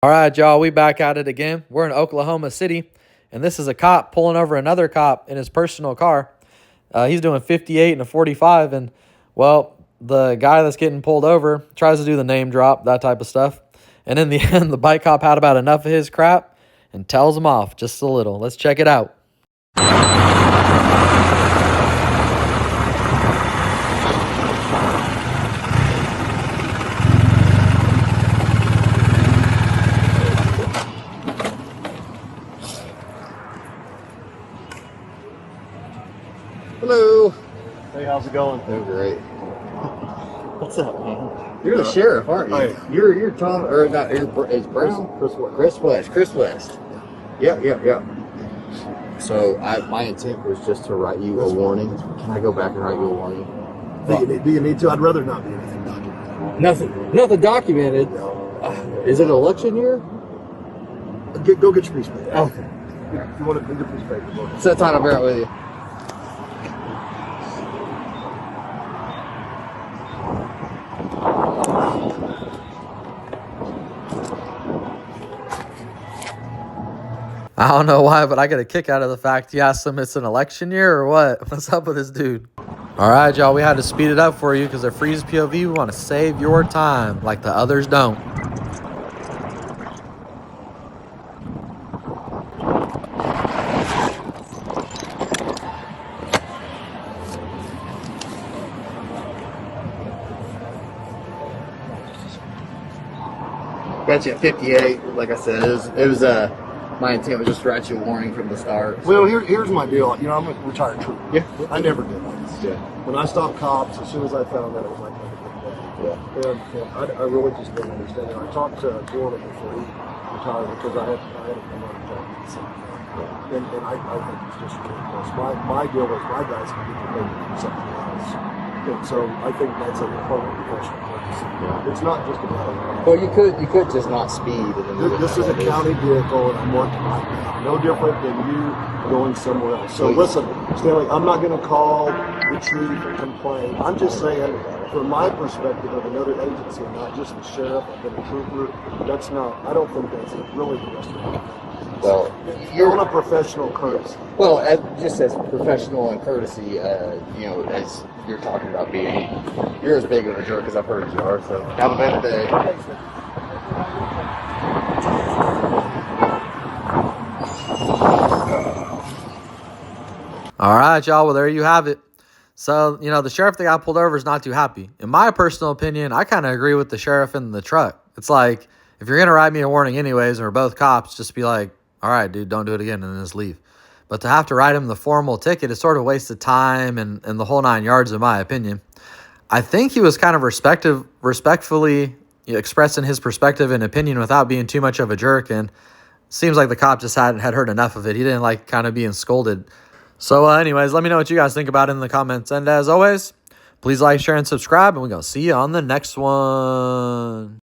All right, y'all, we back at it again. We're in Oklahoma City, and this is a cop pulling over another cop in his personal car. He's doing 58 and a 45, and, well, the guy that's getting pulled over tries to do the name drop, that type of stuff. And in the end, the bike cop had about enough of his crap and tells him off just a little. Let's check it out. Hello. Hey, how's it going? Oh, great. What's up, man? You're the sheriff, aren't you? Hey. You're Tom, or not? It's Brown. Chris West. Chris West. Yeah. So my intent was just to write you a warning. Can I go back and write you a warning? Do you need to? I'd rather not be anything documented. Nothing documented. Is it an election year? Go get your piece of paper. Okay. If you want to get your piece of paper, go. Set time to bear it with you. I don't know why, but I get a kick out of the fact he asked him it's an election year or what. What's up with this dude? All right, y'all, we had to speed it up for you because at Freeze POV, we want to save your time like the others don't. Got you at 58. Like I said, it was my intent was just to write you a warning from the start. Well, here's my deal. You know, I'm a retired trooper. Yeah. I never did this. Yeah. When I stopped cops, as soon as I found that, it was like, and I really just didn't understand it. I talked to Jordan before he retired because I had a money job at the same time. And I think it's just ridiculous. My deal was my guys can get paid to do something else. And so I think that's an important professional courtesy. Yeah. It's not just about. Well, you could just not speed. This is a county vehicle, and I'm working right now. No different than you going somewhere else. So listen, Stanley, I'm not going to call the chief and complain. I'm just saying, from my perspective of another agency, not just the sheriff, I've been a trooper. That's not. I don't think that's really the best way. Well, you're on a professional courtesy. Well, just as professional and courtesy, you know, as you're talking about being, you're as big of a jerk as I've heard you are. So have a better day. All right, y'all. Well, there you have it. So, you know, the sheriff that got pulled over is not too happy. In my personal opinion, I kind of agree with the sheriff in the truck. It's like, if you're going to write me a warning anyways, and we're both cops, just be like, all right, dude, don't do it again, and then just leave. But to have to write him the formal ticket is sort of wasted time and the whole 9 yards, in my opinion. I think he was kind of respectfully expressing his perspective and opinion without being too much of a jerk, and seems like the cop just had heard enough of it. He didn't like kind of being scolded. So anyways, let me know what you guys think about it in the comments. And as always, please like, share, and subscribe, and we're going to see you on the next one.